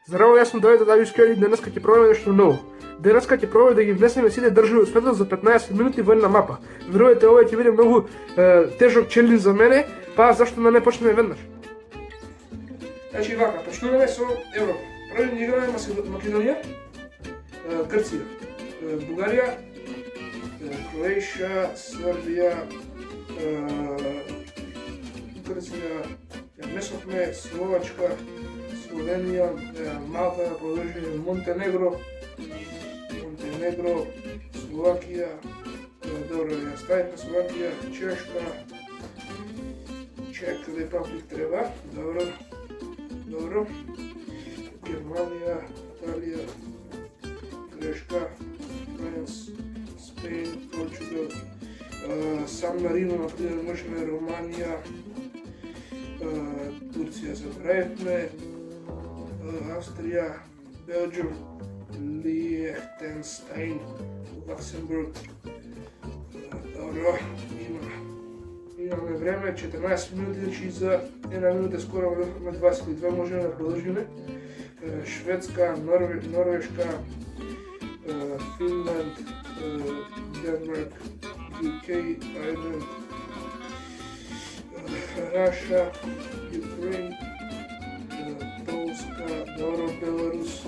Здраво, јас сум Давид Давички и денеска ќе пробаме нешто ново. Денеска ќе пробаме да ги внесеме сите држави од светот за 15 минути во една мапа. Верувате, ова ќе биде многу тежок челендж за мене, па зашто да не почнеме веднаш. Значи вака, почнуваме со Европа. Први ни играме Македонија, Грција, Бугарија, Кроатија, Србија, Грција, Месопме, Словачка, Словенија, Малта, продолжи Монтенегро, Словакија, добро, ја ставивме Словакија, Чешка, Чек Републик треба, добро, Германија, Италија, Грешка, Франс, Спейн, Порчугал, Сан Марино, например, можеме Романија, Турција забравивме, Австрија, Белџум, Лихтенштейн, Луксембург. Добро, имаме време, 14 минути, значи за една минута скоро на 22 можеме да продолжиме. Шведска, Норвешка, Финланд, Денмарк, UK, Ireland, Раша, Украин, Полска, добро, Беларус.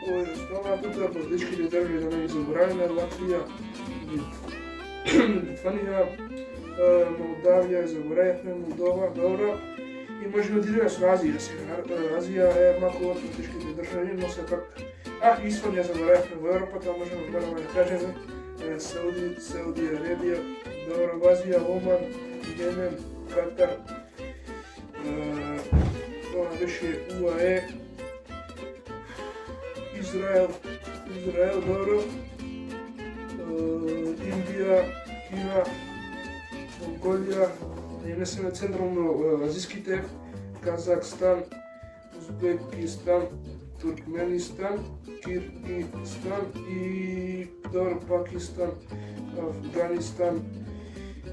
Овој остава тука балтичките држави да не ги забораваме, Латвија, Литванија, Молдавија, заборавивме, Молдова, добро. И можеме да идеме со Азија сега. Азија е малку од балтичките држави, но сепак Исландија заборавивме во Европа, тоа можеме да кажеме. Сауди Арабија, добро, во Азија, Оман, Јемен, Катар, тоа беше УАЕ, Израел, добро, Индија, Кина, Монголија, да изнесеме централно азиските, Казахстан, Узбекистан, Туркменистан, Киргизстан и добро, Пакистан, Афганистан.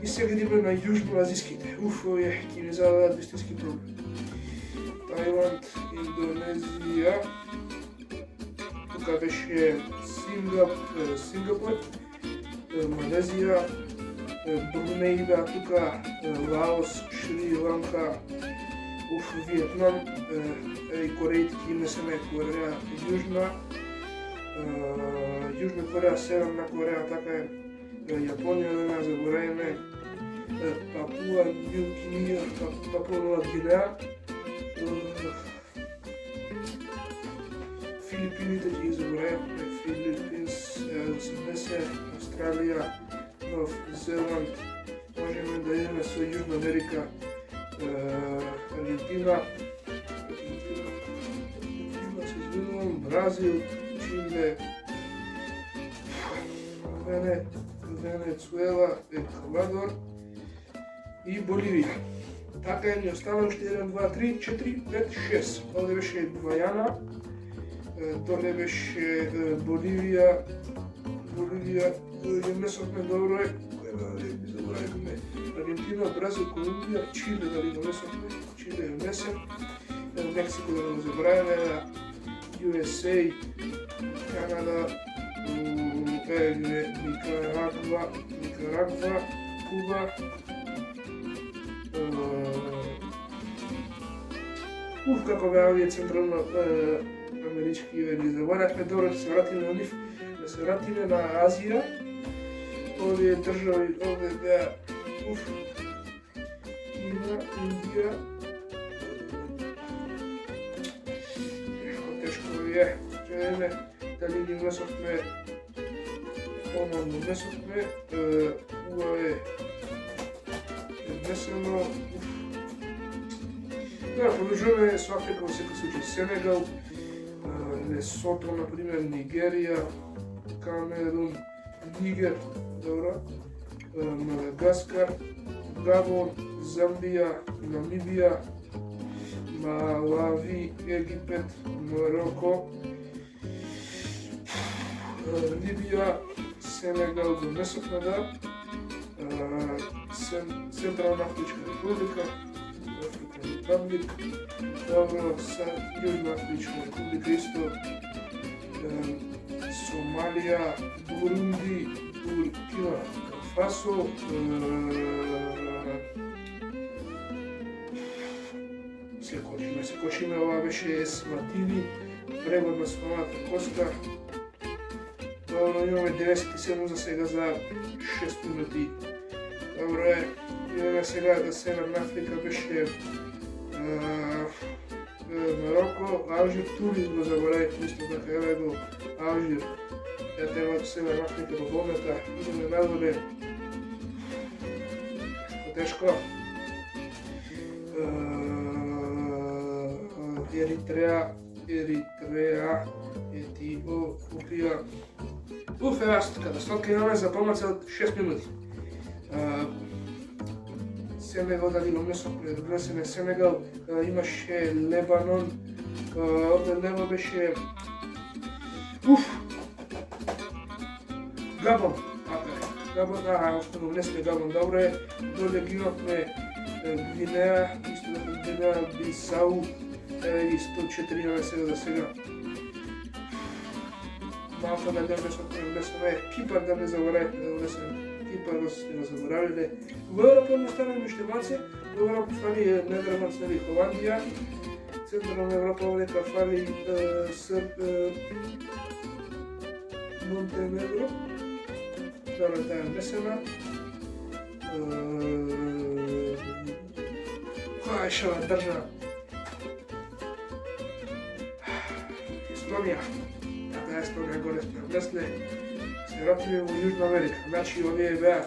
И сега идеме на јужноазиските. Овие ќе ни зададат вистински проблем. Тајланд, Индонезија, тука беше Сингапур, Малезија, Брунеј, тука Лаос, Шри Ланка, Виетнам, и Корејите ќе изнесеме Кореја Јужна Кореја, Северна Кореја, така е Јапонија, да не забораваме, Папуа Нова Гвинеја, Филипините ќе ги забораваме, Филипинс, 80, Австралија, Нов Зеланд, можеме да идеме со Јужна Америка, Аргентина, Бразил, Чиле, Венецуела, Еквадор и Боливија. Така ни остава уште 1, 2, 3, 4, 5, 6. Овде беше Гвајана, доле беше Боливија, ја внесовме добро е, Аргентина, Бразил, Колумбија, Чиле, дали го внесовме, Чиле е внесен, Мексико да го забравяме, USA, Канада, Никарагва, Куба, како беа овие централно амерички ги заборавме, добро да се вратиме на нив, да се вратиме на Азија, овие држави овде беа Кина, Индија, тешко е, чуеме, дали ги внесовме, Оман го внесовме, УАЕ внесено, продолжуваме со Африка во секој случај, Сенегал, Лесото, например, Нигерија, Камерун, Нигер, добро, Мадагаскар, Габон, Замбија, Намибија, Малави, Египет, Мароко, Либија, Сенегал го внесовме, да, Централна Афричка република, Republic, dobro, sad Južna Afrička Republika isto, Somalija, Burundi, Burkina Faso, Sekočime, ova više je Eswatini, prevodna Slovata Kosta. Dobro, imamo 97 za svega za 6 minuti. Dobro je, imamo сега da Severna Afrika više Maroko, Alžir, Tunis го забравих, мисля дека е го Алжир. Treba Severna Afrika do Bometa, idemo nadalje. Teško. Eritrea, Etiopija. Evo kada stotka imamo za pomoć od 6 minuti. Senegal, da dilom neso predglasene Senegal, imaše Lebanon, ovdje levo beše Gabon, Gabon, ostanu vnesle Gabon, dobro je, dolje ginotne Gvineja, isto da Gvineja, Bisau, isto 4 imаме сега за сега. Малко да внесеме Кипър, да не забравяйте да внесем Кипър, да сме забравили. В Европа не стане мишлемаци, в Европа фали Недерманц, нали, Холандия, Централна Европа овдека фали Монтенегро, dobro, da je внесена. Koja je še ova država? Estonija. Tada Estonija gore smo vnesli. Se vratimo u Južnu Ameriku. Znači ovdje je bea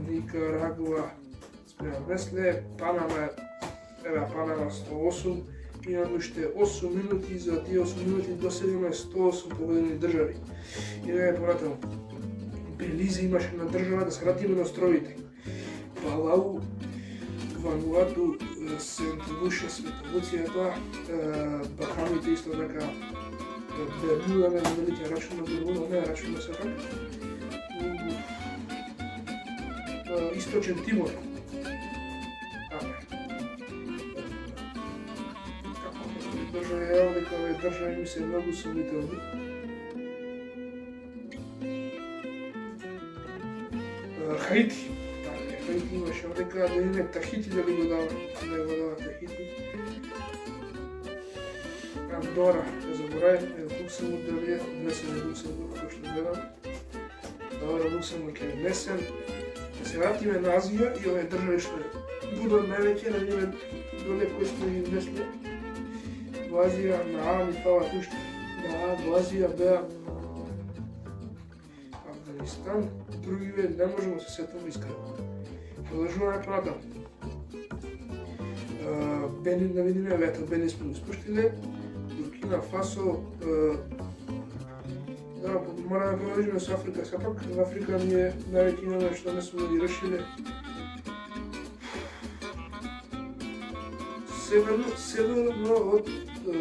Nikaragua smo vnesli. Panama, Panama 108. Imamo още 8 минути, за тия 8 минути досегаме 108 победени държави. Идеме понатаму. Белиза имаше на държава да се вратиме на островите. Палау, Вануату, Сент-Луша, Световуцията, Бахамите исто така, Бермуда, не знам дали тя рачно на Бермуда, не рачно на Сепак. Източен Тимор. Ove države mi se mnogo sumnitelni. Хаити. Хаити имаше овдека да име Тахити, дали го дава, не го дава Тахити. Андора, не забравяйте, Луксембург дали е, внесен е Луксембург, ако ще гледам. Добре, Луксембург е внесен. Да се вратиме на Азия и ове държави ще будат най-вече, да видим доле кои сме ги внесли. В Азия, на А ми фала тушта. На А, в Азия беа Афганистан, други не можем да се сетим искрено. Продължаваме понатам. Бенин, да видим, ето Бенин сме го спущили. Буркина Фасо. Да, мора да продължим с Африка. Сега пак в Африка ние най-вече имаме, що не сме ги решили. Северно от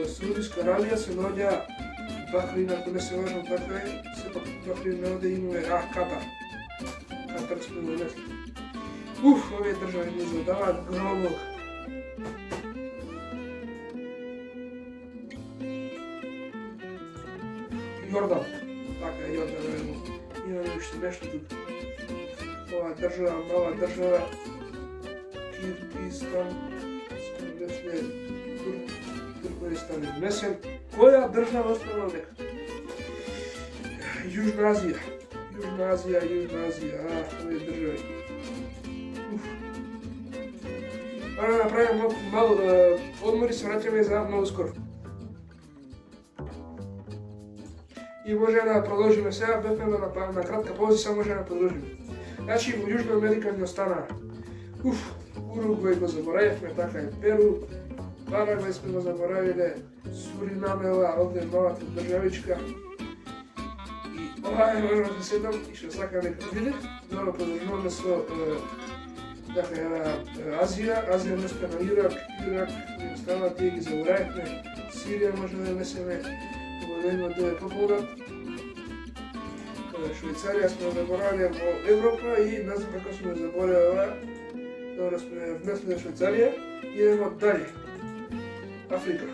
Саудитска Аравия се наоѓа Бахрин, ако не се важно така е, все пак Бахрин не да имаме Катар. Катар сме го внесли. Овие држави ни задаваат гробок. Јордан. Така е, Јордан е. Имаме уште нешто тук. Ова држава, мала држава. Киргизстан. Сме внесли Туркменистан е внесен. Која држава остана дека? Јужна Азија. Јужна Азија, овие држави. Мора да направим мал одмор и се враќаме за многу скоро. И може да продолжиме сега, бевме на кратка пауза, само може да продолжиме. Значи, во Јужна Америка ни остана Уругвај го заборавивме, така и Перу, Парагвај сме го заборавиле, Суринамела, овде новата државичка. И ова е можем да седам и ще сакам дека види. Добро, продолжуваме со Азија не сме на Ирак ни остана, тие ги заборавивме, Сирија може да внесеме, победено да е поподат. Швейцарија сме заборавиле во Европа и не знам како сме заборавиле ова. Добро сме внесли Швейцарија. Idemo dalje. Afrika.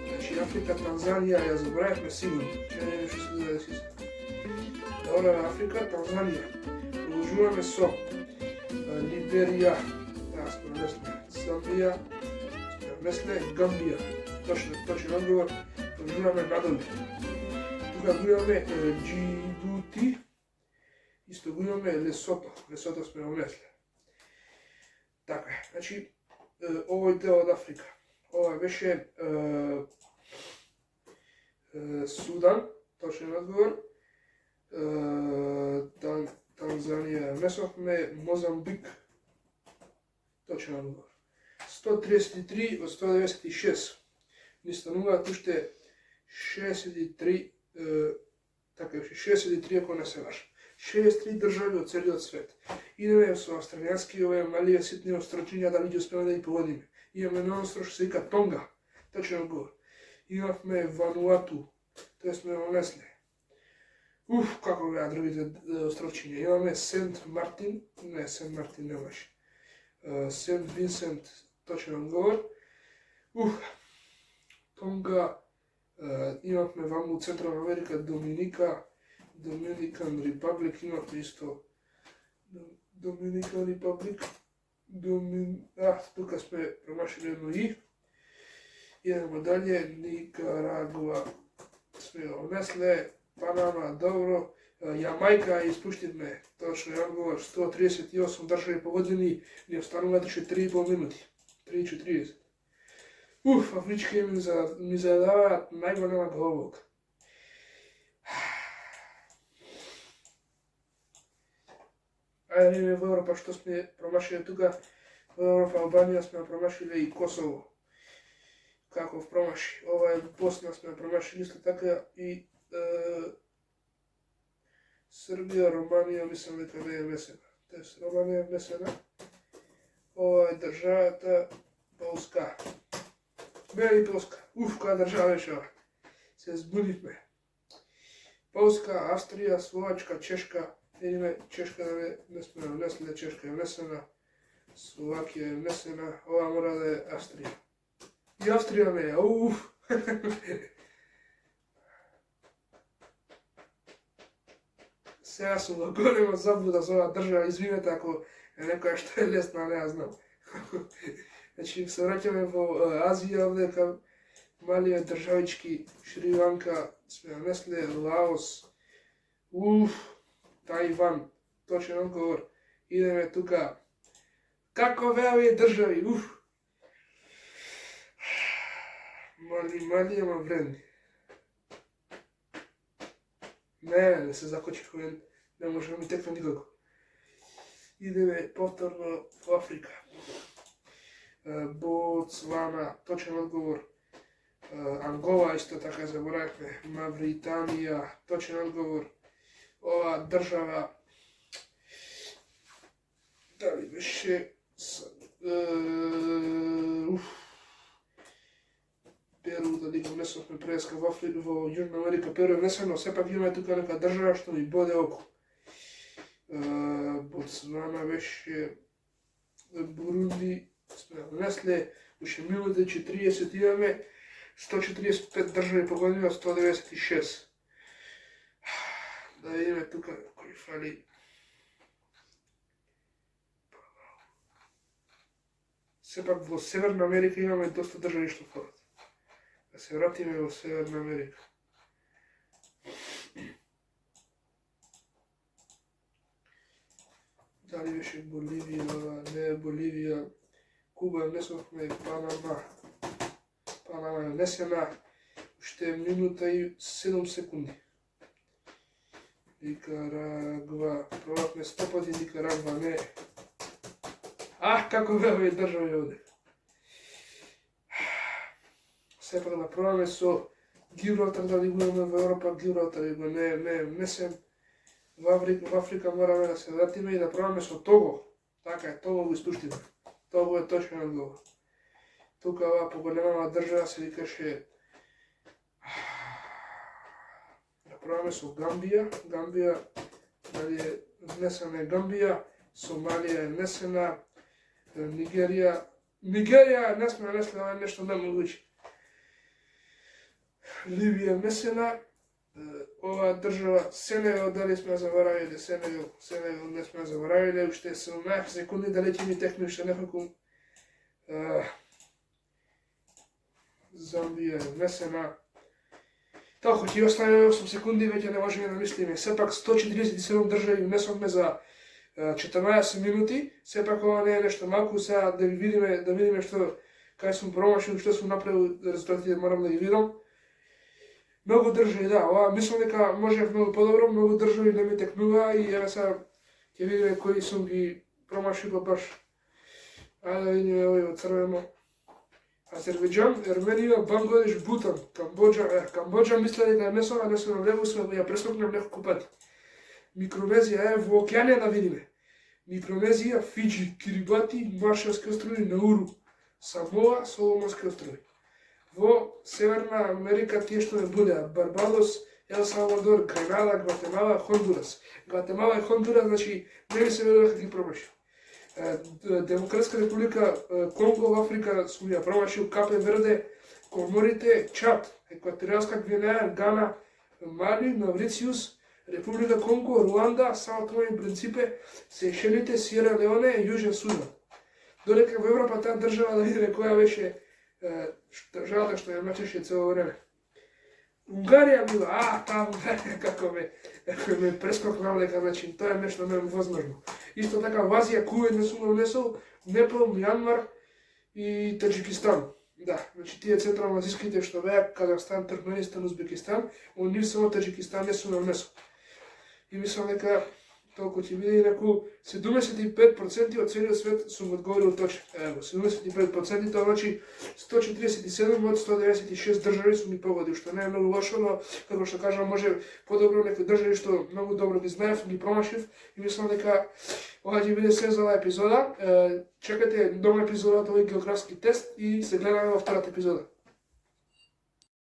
Znači Afrika, Tanzanija, ja zaboravim sigurno. Ne nešto se da si. Dobra, Afrika, Tanzanija. Produžujeme so. Liberija, ja smo nesli. Zambija, nesli. Gambija. Točan odgovor. Produžujeme nadalje. Тука го имаме Джибути, исто го имаме Лесото. Лесото сме унесли. Така, значи, овој дел од Африка. Ова беше Судан, точен одговор. Танзанија месовме, Мозамбик, точен одговор. 133 од 196. Ни стануваат уште 63, така беше, 63 ако не се лажам. 63 држави од целиот свет. Идеме со австралијански овие малија ситни острвчиња да луѓе успеме да ги погодиме. Имаме едно остров што се вика Тонга, точен одговор. Имавме Вануату, тоа сме унесли. Како беа другите острвчиња. Имаме Сент Мартин, не, Сент Мартин не беше. Сент Винсент, точен одговор. Тонга, имавме ваму Централна Америка, Dominican Republic, имавме исто Dominican Republic, тука сме промашили едно и. Идемо далje, Никарагуа сме унесле, Панама, добро, Јамајка испуштивме, точно е одговор, 138 држави погодени, ни остануваат уште 3,5 минути, 3:40. Афрички ми задаваат најголема главолка. Ајде видиме во Европа што сме промашиле тука. Во Европа, Албанија сме промашиле и Косово. Каков промаши. Ова е Босна сме промашили исто така и Србија, Романија, мислам дека не е внесена. Тоест, Романија е внесена. Ова е државата Полска. Бели Полска. Која држава беше ова? Се збунивме. Полска, Австрија, Словачка, Чешка. Видиме, Чешка да не сме внесли, Чешка е внесена. Словакија е внесена. Ова мора да е Австрија. И Австрија не е. Сега сум во голема заблуда за оваа држава, извинете ако е некоја што е лесна, не ја знам. Значи, се враќаме во Азија, овде кај малија државички, Шри Ланка, сме нанесле, Лаос, Тајван, точен одговор. Идеме тука. Како беа овие држави, Мали, ама вредни. Не се закочих, не може да ми текне никако. Идеме повторно во Африка. Боцвана, точен одговор. Ангола исто така заборавме. Мавританија, точен одговор. Ова држава дали беше Перу, дали го внесовме преска во Јужна Америка, Перу е внесено, сепак имаме тука нека држава што ми боде око. Ботсвана беше, Бурунди сме внесле, уште минута 40 имаме, 145 држави погодени, 196. Да видиме тука кој фали. Сепак во Северна Америка имаме доста држави што фалат. Да се вратиме во Северна Америка. Дали беше Боливија, не Боливија, Куба внесовме, Панама. Панама е внесена, уште минута и 7 секунди. Никарагва, пробавме 100 пати Никарагва, не. Како беа овие држави овде. Сепак да пробаме со Гибралтар, дали го имаме во Европа, Гибралтар го не е внесен. Во Африка мораме да се вратиме и да пробаме со Того. Така е, Того го испуштиме. Того е точен одговор. Тука оваа поголемава држава се викаше... Да пробаме со Гамбија. Гамбија, дали е внесена е Гамбија. Сомалија е внесена. Нигерија, Nigerija ne sme ова нешто немогуće. Ливија месена, ова држава Сенегал, дали сме заборавиле Сенегал не сме заборавиле, уште 17 секунди дали ќе ни текне уште некако. Замбија месена. Толку ќе оставиме 8 секунди, веќе не можеме да мислиме. Сепак 147 држави внесовме за 14 минути, сепак ова не е нешто малку, сега да видиме што, кај сум промашил, што сум направил, резултатите морам да ги видам. Многу држави, да, ова мислам дека можев многу подобро, многу држави не ми текнува и еве сега ќе видиме кои сум ги промашил баш. Ајде да видиме овој во црвено. Азербејџан, Ерменија, Бангладеш, Бутан, Камбоџа мисля дека е месо, а не се навлегу, сме ја прескокнем неколку пати. Микронезија е во океанија да видиме. Микронезија, Фиџи, Кирибати, Маршалски острови, Науру, Самоа, Соломонски острови. Во Северна Америка тие што не будеа Барбадос, Ел Салвадор, Гренада, Гватемала, Хондурас. Гватемала и Хондурас, значи, не ми се верува дека ги промашил. Демократска република Конго во Африка сум ја промашил, Капе Верде, Коморите, Чад, Екваторијалска Гвинеја, Гана, Мали, Маврициус, Република Конго, Руанда, Сао Томе и Принципе, Сејшелите, Сиера Леоне и Јужен Судан. Додека во Европа таа држава да видиме која беше државата што ја мачеше цело време. Унгарија била, таа Унгарија како ме прескокнала дека, значи, тоа е нешто невозможно. Исто така во Азија, Кувејт не сум внесол, Непал, Мјанмар и Таџикистан. Да, значи тие централно-азиските што беа Казахстан, Туркменистан, Узбекистан, од нив само Таџикистан не сум внесол. И мислам дека толку ќе биде инаку 75% од целиот свет сум одговорил точно. Ево, 75%, тоа значи 147 од 196 држави сум ги погодил, што не е многу лошо, но како што кажам, може подобро некои држави што многу добро ги знаев, ги промашив и мислам дека ова ќе биде се за оваа епизода. Чекате нова епизода од овој географски тест и се гледаме во втората епизода.